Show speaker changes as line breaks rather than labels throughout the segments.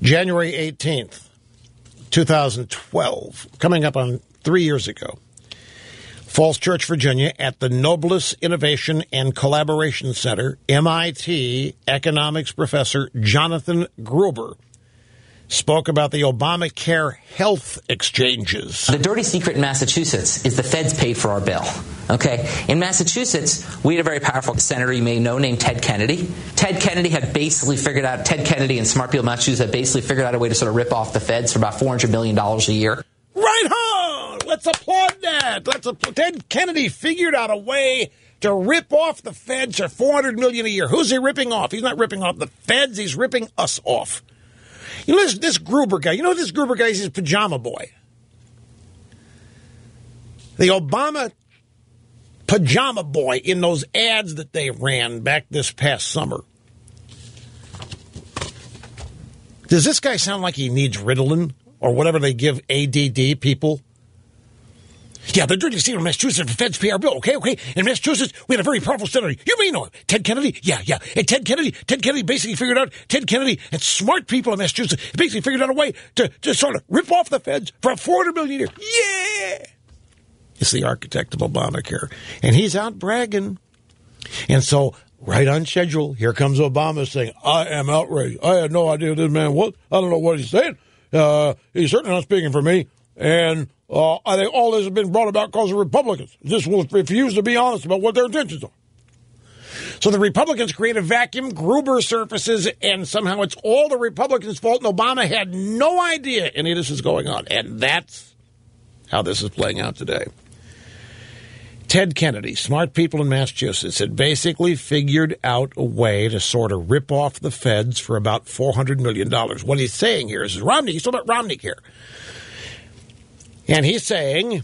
January 18th, 2012, coming up on 3 years ago. Falls Church, Virginia, at the Noblest Innovation and Collaboration Center, MIT economics professor Jonathan Gruber spoke about the Obamacare health exchanges.
The dirty secret in Massachusetts is the feds paid for our bill. Okay? In Massachusetts, we had a very powerful senator you may know named Ted Kennedy. Ted Kennedy and smart people in Massachusetts had basically figured out a way to sort of rip off the feds for about $400 million a year.
Right on! Let's applaud that. Ted Kennedy figured out a way to rip off the feds for $400 million a year. Who's he ripping off? He's not ripping off the feds. He's ripping us off. You know this Gruber guy. You know this Gruber guy? He's Pajama Boy. The Obama Pajama Boy in those ads that they ran back this past summer. Does this guy sound like he needs Ritalin or whatever they give ADD people? Yeah, the dirty secret in Massachusetts, the feds pay our bill, okay? In Massachusetts, we had a very powerful senator. You may know him. Ted Kennedy? Yeah. And Ted Kennedy basically figured out, Ted Kennedy and smart people in Massachusetts basically figured out a way to sort of rip off the feds for $400 million a year. Yeah! It's the architect of Obamacare. And he's out bragging. And so, right on schedule, here comes Obama saying, I am outraged. I had no idea this man was. I don't know what he's saying. He's certainly not speaking for me. And I think all this has been brought about because of Republicans. Just will refuse to be honest about what their intentions are. So the Republicans create a vacuum, Gruber surfaces, and somehow it's all the Republicans' fault, and Obama had no idea any of this is going on. And that's how this is playing out today. Ted Kennedy, smart people in Massachusetts, had basically figured out a way to sort of rip off the feds for about $400 million. What he's saying here is Romney, he's talking about Romney care. And he's saying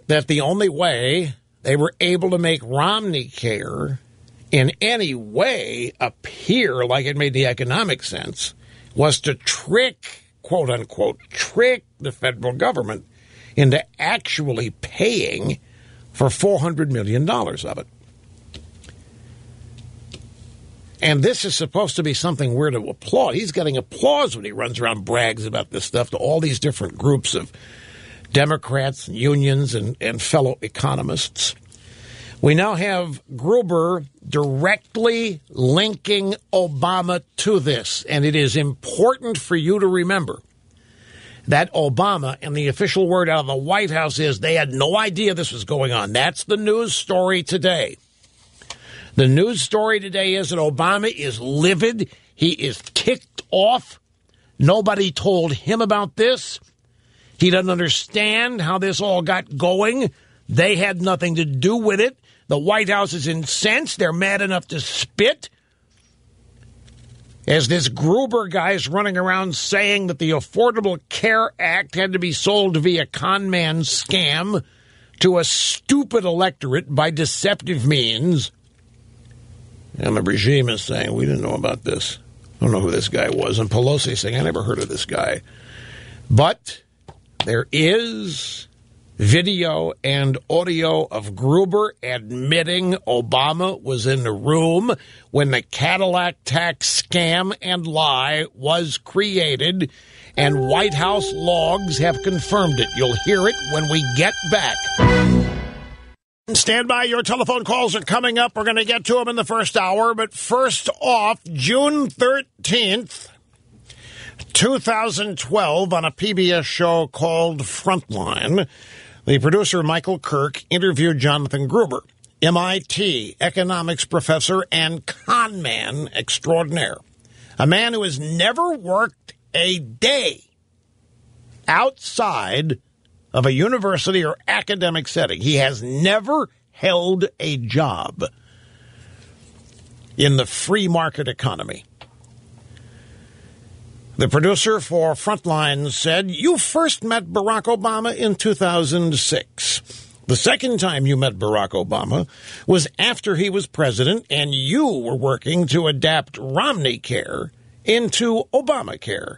that the only way they were able to make Romney care in any way appear like it made the economic sense was to trick, quote unquote, trick the federal government into actually paying for $400 million of it. And this is supposed to be something we're to applaud. He's getting applause when he runs around and brags about this stuff to all these different groups of Democrats, unions, and fellow economists. We now have Gruber directly linking Obama to this, and it is important for you to remember that Obama, and the official word out of the White House is they had no idea this was going on. That's the news story today. The news story today is that Obama is livid. He is ticked off. Nobody told him about this. He doesn't understand how this all got going. They had nothing to do with it. The White House is incensed. They're mad enough to spit. As this Gruber guy is running around saying that the Affordable Care Act had to be sold via con man scam to a stupid electorate by deceptive means. And the regime is saying, we didn't know about this. I don't know who this guy was. And Pelosi saying, I never heard of this guy. But there is video and audio of Gruber admitting Obama was in the room when the Cadillac tax scam and lie was created, and White House logs have confirmed it. You'll hear it when we get back. Stand by. Your telephone calls are coming up. We're going to get to them in the first hour. But first off, June 13th, 2012, on a PBS show called Frontline, the producer Michael Kirk interviewed Jonathan Gruber, MIT economics professor and con man extraordinaire, a man who has never worked a day outside of a university or academic setting. He has never held a job in the free market economy. The producer for Frontline said, you first met Barack Obama in 2006. The second time you met Barack Obama was after he was president, and you were working to adapt Romney Care into Obamacare.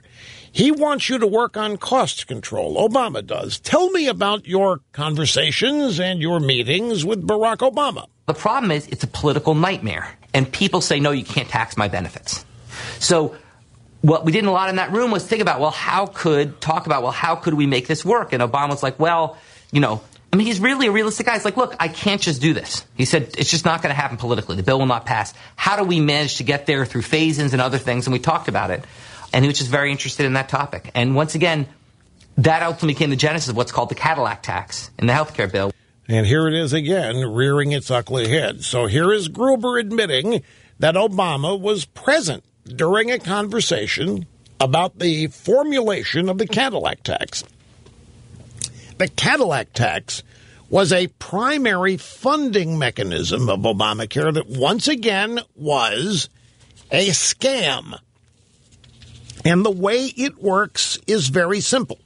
He wants you to work on cost control. Obama does. Tell me about your conversations and your meetings with Barack Obama.
The problem is it's a political nightmare, and people say, no, you can't tax my benefits. So what we did a lot in that room was think about, how could we make this work? And Obama was like, he's really a realistic guy. He's like, look, I can't just do this. He said, it's just not going to happen politically. The bill will not pass. How do we manage to get there through phase-ins and other things? And we talked about it. And he was just very interested in that topic. And once again, that ultimately became the genesis of what's called the Cadillac tax in the health care bill.
And here it is again, rearing its ugly head. So here is Gruber admitting that Obama was present during a conversation about the formulation of the Cadillac tax. The Cadillac tax was a primary funding mechanism of Obamacare that once again was a scam. And the way it works is very simple.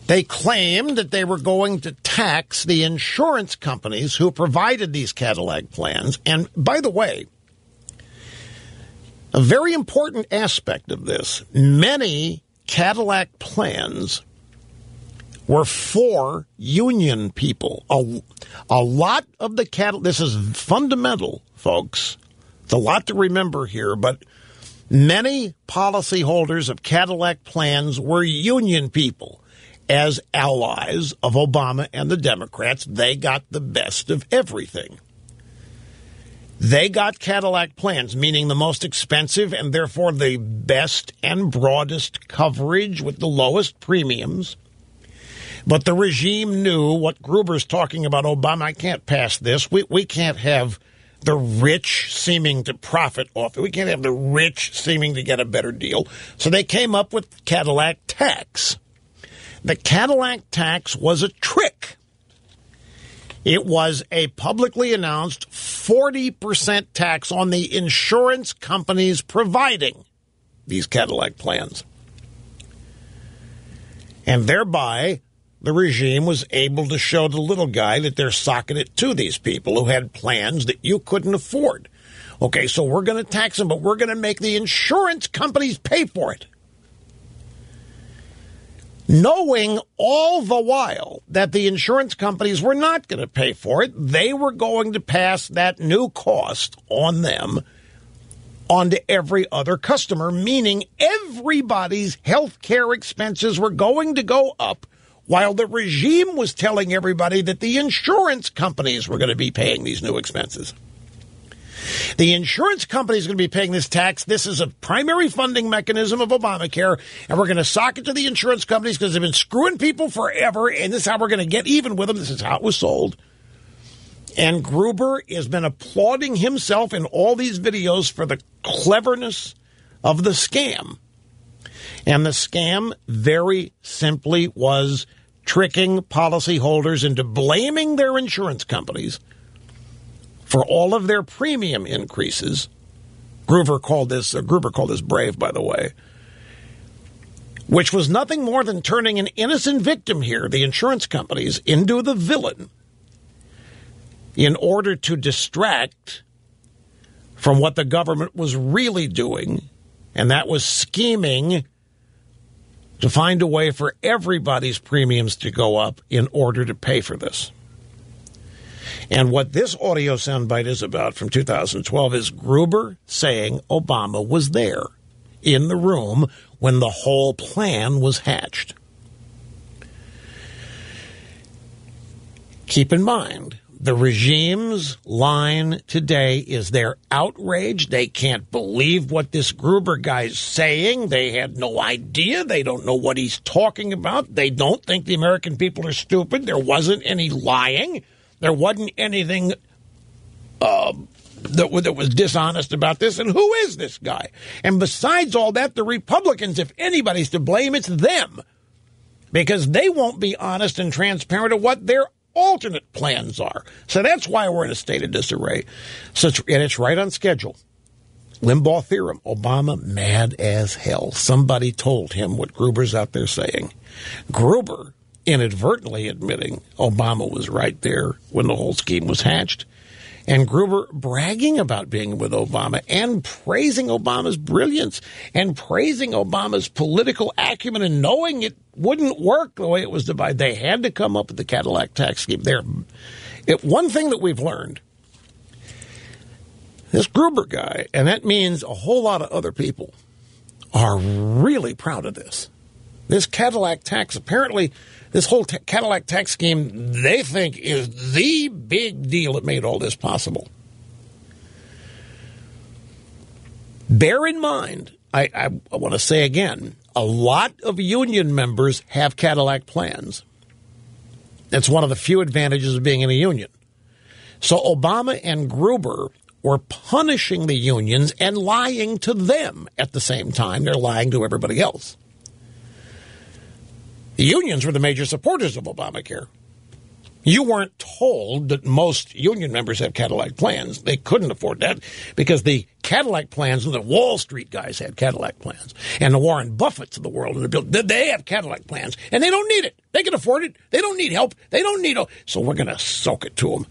They claimed that they were going to tax the insurance companies who provided these Cadillac plans. And by the way, a very important aspect of this, many Cadillac plans were for union people. A lot of the Cadillac, this is fundamental, folks. It's a lot to remember here, but many policyholders of Cadillac plans were union people. As allies of Obama and the Democrats, they got the best of everything. They got Cadillac plans, meaning the most expensive and therefore the best and broadest coverage with the lowest premiums. But the regime knew what Gruber's talking about. Obama, I can't pass this. We can't have the rich seeming to profit off it. We can't have the rich seeming to get a better deal. So they came up with Cadillac tax. The Cadillac tax was a trick. It was a publicly announced 40% tax on the insurance companies providing these Cadillac plans. And thereby, the regime was able to show the little guy that they're socking it to these people who had plans that you couldn't afford. Okay, so we're going to tax them, but we're going to make the insurance companies pay for it. Knowing all the while that the insurance companies were not going to pay for it, they were going to pass that new cost on them onto every other customer, meaning everybody's health care expenses were going to go up while the regime was telling everybody that the insurance companies were going to be paying these new expenses. The insurance company is going to be paying this tax. This is a primary funding mechanism of Obamacare, and we're going to sock it to the insurance companies because they've been screwing people forever, and this is how we're going to get even with them. This is how it was sold. And Gruber has been applauding himself in all these videos for the cleverness of the scam. And the scam very simply was tricking policyholders into blaming their insurance companies for all of their premium increases. Gruber called this brave, by the way, which was nothing more than turning an innocent victim here, the insurance companies, into the villain in order to distract from what the government was really doing, and that was scheming to find a way for everybody's premiums to go up in order to pay for this. And what this audio soundbite is about from 2012 is Gruber saying Obama was there in the room when the whole plan was hatched. Keep in mind, the regime's line today is they're outraged. They can't believe what this Gruber guy's saying. They had no idea. They don't know what he's talking about. They don't think the American people are stupid. There wasn't any lying. There wasn't anything that was dishonest about this. And who is this guy? And besides all that, the Republicans, if anybody's to blame, it's them. Because they won't be honest and transparent of what their alternate plans are. So that's why we're in a state of disarray. And it's right on schedule. Limbaugh theorem, Obama mad as hell. Somebody told him what Gruber's out there saying. Gruber inadvertently admitting Obama was right there when the whole scheme was hatched. And Gruber bragging about being with Obama and praising Obama's brilliance and praising Obama's political acumen and knowing it wouldn't work the way it was divided. They had to come up with the Cadillac tax scheme. One thing that we've learned, this Gruber guy, and that means a whole lot of other people, are really proud of this. This Cadillac tax, apparently, this whole Cadillac tax scheme, they think is the big deal that made all this possible. Bear in mind, I want to say again, a lot of union members have Cadillac plans. That's one of the few advantages of being in a union. So Obama and Gruber were punishing the unions and lying to them at the same time. They're lying to everybody else. The unions were the major supporters of Obamacare. You weren't told that most union members have Cadillac plans. They couldn't afford that because the Cadillac plans, and the Wall Street guys had Cadillac plans, and the Warren Buffetts of the world, they have Cadillac plans, and they don't need it. They can afford it. They don't need help. They don't need it. So we're going to soak it to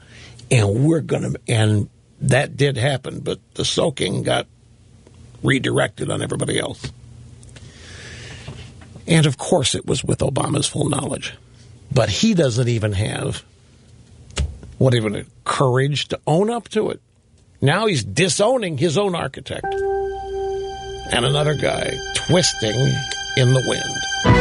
them, and that did happen, but the soaking got redirected on everybody else. And of course, it was with Obama's full knowledge. But he doesn't even have the courage to own up to it. Now he's disowning his own architect. And another guy twisting in the wind.